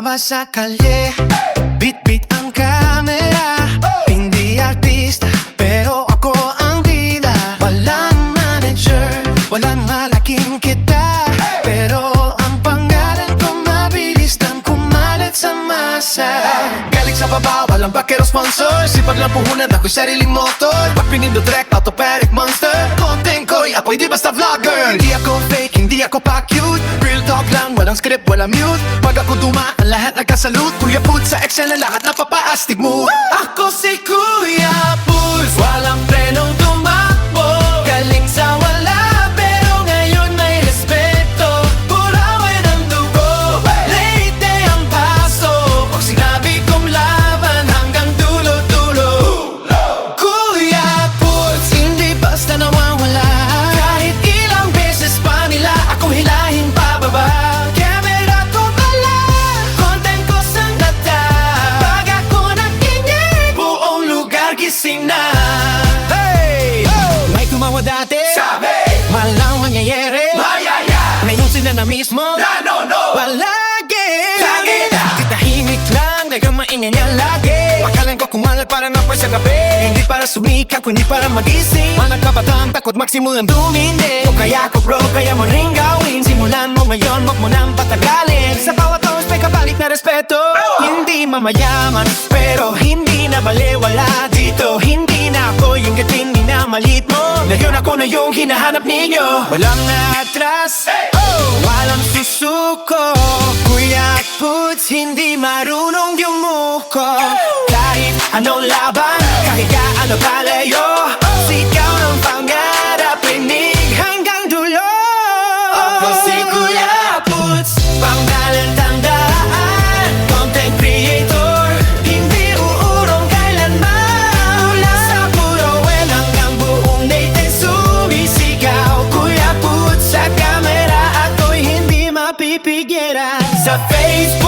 lumabas sa kalye. Bit-bit ang camera, hindi artista, pero ako ang bida. Walang manager, walang malaking kita, pero ang pangalan ko mabilis nang kumalat sa masa. Galing sa baba, walang bakero sponsor, sipag lang puhunan, ako'y sariling motor. Pag pinindodrek, autoperic monster. Content ko'y ako'y di basta vlogger. Hindi ako fake, hindi ako pa-cute, real talk lang, walang script, walang mute. Pag ako dumaan, lahat nagkasalute. Kuya Put sa Excel na lahat napapaastig mo. Ako si Kuya Put, walang prenong tumakbo. Galing sa wala, pero ngayon may respeto. Puraway ng dugo, late ang paso. Pag sinabi kong laban, hanggang dulo-dulo. Kuya Put, hindi basta nawawala. Kahit ilang beses pa nila akong hilahin pababa. Camera ko pala, content ko sandata. Pag ako nakinig, buong lugar gising na. Hey! May tumawa dati, sabi, walang mangyayari, mayaya. Ngayon sila na mismo, palagi na. Di tahimik lang, dagang maingay niya lagi. Pakalan ko kumalat para napoy sa gabi. Hindi para sumikat, kundi para magising. Mga kabataan takot magsimulang dumindi. O kaya ko bro, kaya mo ring gawin. Simulan mo ngayon, wag mo nang patagalin. Sa bawat oras may kapalit na respeto. Hindi mamayaman, pero hindi na baliwala dito. Hindi na ako yung gating minamalit mo. Ngayon ako na yung hinahanap ninyo. Walang atras, walang susuko. Kuya Puts, hindi marunong yumuko. Kahit anong laban, kahit gaano kalayo, sigaw ng pangarap, pinig hanggang dulo. Ako si Kuya Puts, panggalan tandaan, content creator, hindi uurong kailanman. Mula sa puro well hanggang buong natin sumisigaw. Kuya Puts sa camera, ako'y hindi mapipigilan. Sa Facebook